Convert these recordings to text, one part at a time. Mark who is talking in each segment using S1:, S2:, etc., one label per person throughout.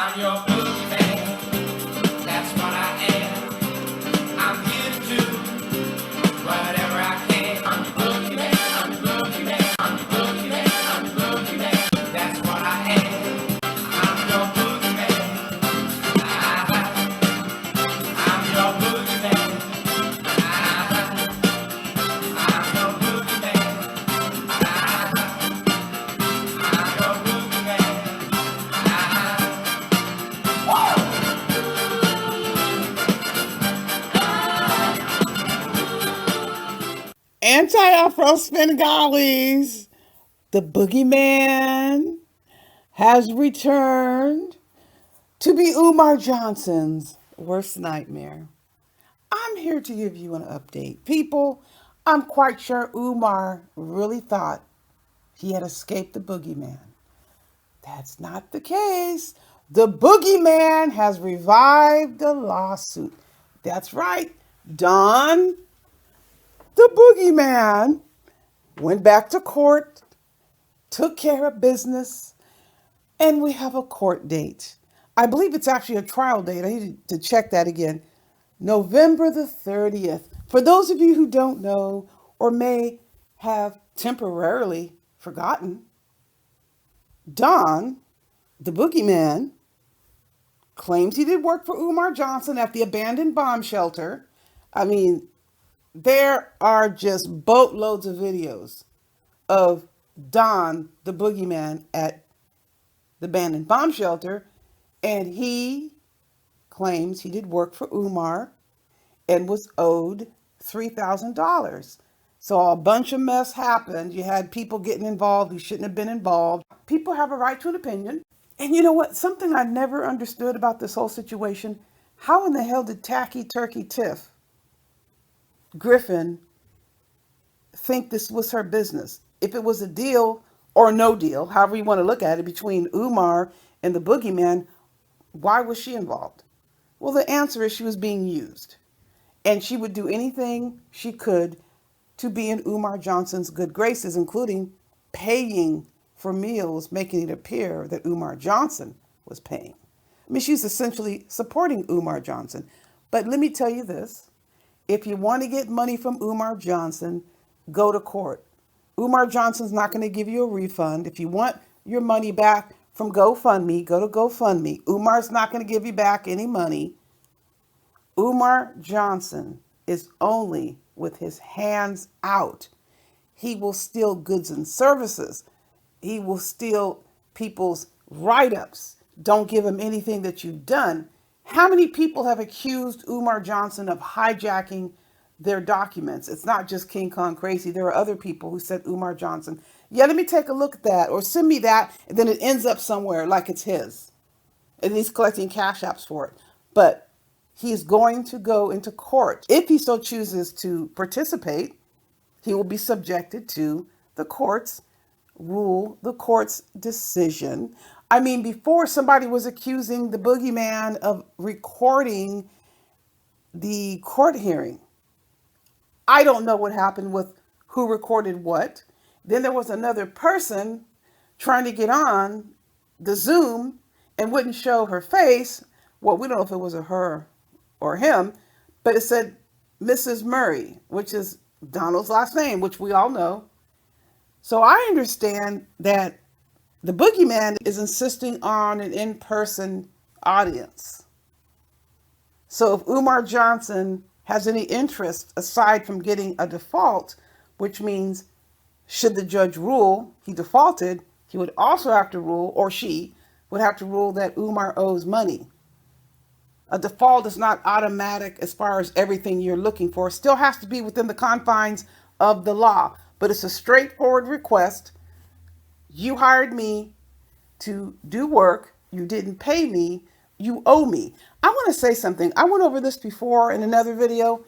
S1: I'm your boogeyman. That's what I am. I'm here to do whatever I can. I'm the boogeyman. I'm the boogeyman. I'm the boogeyman. I'm the boogeyman. That's what I am. I'm your boogeyman. I'm your boogeyman. I'm your boogeyman. I'm your
S2: Anti-Afro Svengalis, the boogeyman has returned to be Umar Johnson's worst nightmare. I'm here to give you an update. People, I'm quite sure Umar really thought he had escaped the boogeyman. That's not the case. The boogeyman has revived the lawsuit. That's right. Don, the boogeyman, went back to court, took care of business, and we have a court date. I believe it's actually a trial date. I need to check that again. November the 30th. For those of you who don't know or may have temporarily forgotten, Don, the boogeyman, claims he did work for Umar Johnson at the abandoned bomb shelter. I mean, there are just boatloads of videos of Don, the boogeyman, at the abandoned bomb shelter, and he claims he did work for Umar and was owed $3,000. So a bunch of mess happened. You had people getting involved who shouldn't have been involved. People have a right to an opinion. And you know what? Something I never understood about this whole situation, how in the hell did Tacky Turkey Tiff Griffin think this was her business? If it was a deal or no deal, however you want to look at it, between Umar and the boogeyman, why was she involved? Well, the answer is she was being used. And she would do anything she could to be in Umar Johnson's good graces, including paying for meals, making it appear that Umar Johnson was paying. I mean, she's essentially supporting Umar Johnson. But let me tell you this. If you want to get money from Umar Johnson, go to court. Umar Johnson's not going to give you a refund. If you want your money back from GoFundMe, go to GoFundMe. Umar's not going to give you back any money. Umar Johnson is only with his hands out. He will steal goods and services. He will steal people's write-ups. Don't give him anything that you've done. How many people have accused Umar Johnson of hijacking their documents? It's not just King Kong Crazy. There are other people who said Umar Johnson, yeah, let me take a look at that, or send me that, and then it ends up somewhere like it's his. And he's collecting cash apps for it. But he's going to go into court. If he so chooses to participate, he will be subjected to the court's rule, the court's decision. I mean, before somebody was accusing the boogeyman of recording the court hearing. I don't know what happened with who recorded what. Then there was another person trying to get on the Zoom and wouldn't show her face. Well, we don't know if it was a her or him, but it said Mrs. Murray, which is Donald's last name, which we all know. So I understand that the boogeyman is insisting on an in-person audience. So if Umar Johnson has any interest aside from getting a default, which means should the judge rule he defaulted, he would also have to rule, or she would have to rule, that Umar owes money. A default is not automatic as far as everything you're looking for. It still has to be within the confines of the law. But it's a straightforward request. You hired me to do work. You didn't pay me. You owe me. I want to say something. I went over this before in another video.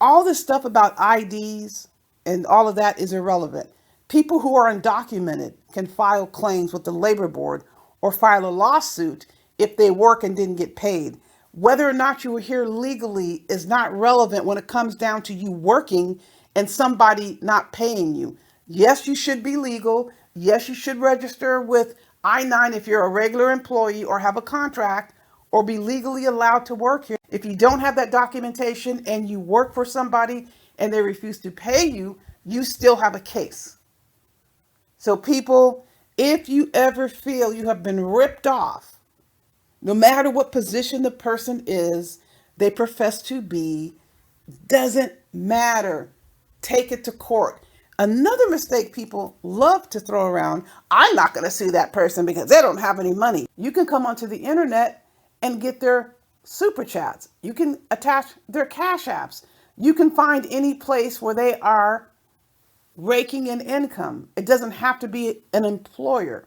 S2: All this stuff about IDs and all of that is irrelevant. People who are undocumented can file claims with the labor board or file a lawsuit if they work and didn't get paid. Whether or not you were here legally is not relevant when it comes down to you working and somebody not paying you. Yes, you should be legal. Yes, you should register with I-9 if you're a regular employee or have a contract or be legally allowed to work here. If you don't have that documentation and you work for somebody and they refuse to pay you, you still have a case. So, people, if you ever feel you have been ripped off, no matter what position the person is, they profess to be, doesn't matter. Take it to court. Another mistake people love to throw around, I'm not going to sue that person because they don't have any money. You can come onto the internet and get their super chats. You can attach their cash apps. You can find any place where they are raking in income. It doesn't have to be an employer.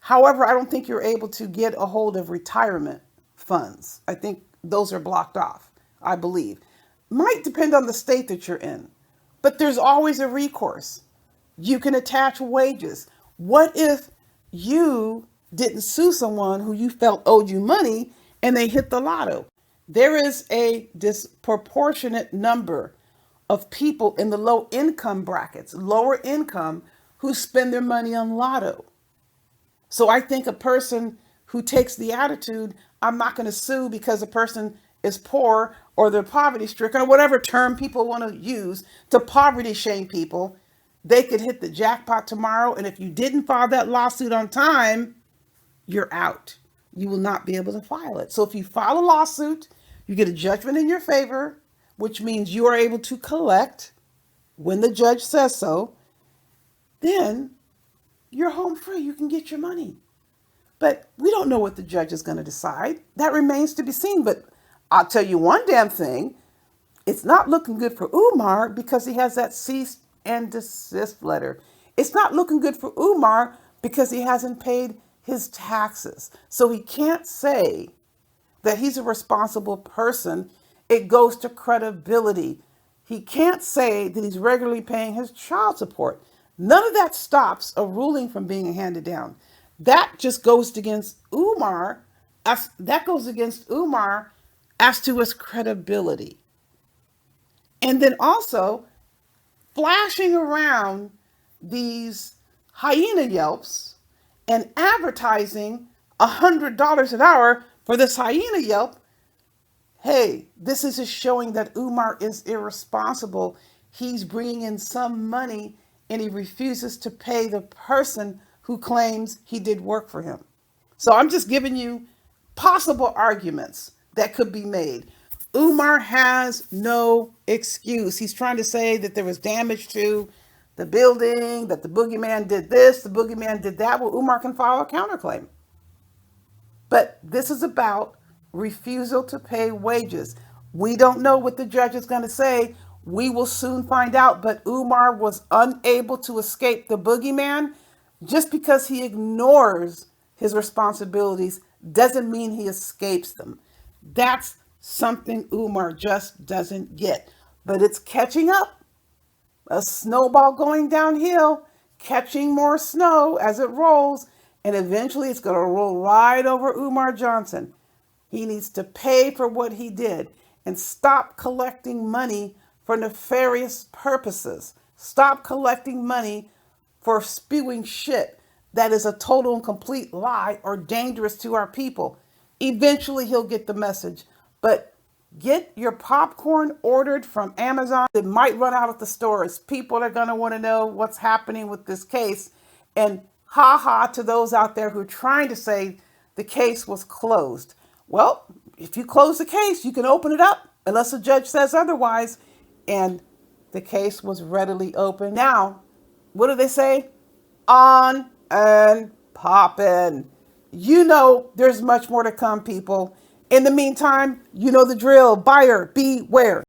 S2: However, I don't think you're able to get a hold of retirement funds. I think those are blocked off, I believe. Might depend on the state that you're in, but there's always a recourse. You can attach wages. What if you didn't sue someone who you felt owed you money and they hit the lotto? There is a disproportionate number of people in the low income brackets, lower income, who spend their money on lotto. So I think a person who takes the attitude, I'm not going to sue because a person is poor or they're poverty stricken or whatever term people want to use to poverty shame people, they could hit the jackpot tomorrow. And if you didn't file that lawsuit on time, you're out. You will not be able to file it. So if you file a lawsuit, you get a judgment in your favor, which means you are able to collect when the judge says so, then you're home free. You can get your money. But we don't know what the judge is going to decide. That remains to be seen. But I'll tell you one damn thing. It's not looking good for Umar because he has that cease and desist letter. It's not looking good for Umar because he hasn't paid his taxes. So he can't say that he's a responsible person. It goes to credibility. He can't say that he's regularly paying his child support. None of that stops a ruling from being handed down. That just goes against Umar. That goes against Umar as to his credibility. And then also flashing around these hyena yelps and advertising $100 an hour for this hyena yelp. Hey, this is just showing that Umar is irresponsible. He's bringing in some money and he refuses to pay the person who claims he did work for him. So I'm just giving you possible arguments that could be made. Umar has no excuse. He's trying to say that there was damage to the building, that the boogeyman did this, the boogeyman did that. Well, Umar can file a counterclaim. But this is about refusal to pay wages. We don't know what the judge is going to say. We will soon find out. But Umar was unable to escape the boogeyman. Just because he ignores his responsibilities doesn't mean he escapes them. That's something Umar just doesn't get. But it's catching up. A snowball going downhill, catching more snow as it rolls, and eventually it's going to roll right over Umar Johnson. He needs to pay for what he did and stop collecting money for nefarious purposes. Stop collecting money for spewing shit that is a total and complete lie or dangerous to our people. Eventually he'll get the message. But get your popcorn ordered from Amazon. It might run out at the stores. People are going to want to know what's happening with this case. And ha ha to those out there who are trying to say the case was closed. Well, if you close the case, you can open it up unless the judge says otherwise. And the case was readily open. Now, what do they say? On and poppin'. You know there's much more to come, people. In the meantime, you know the drill. Buyer beware.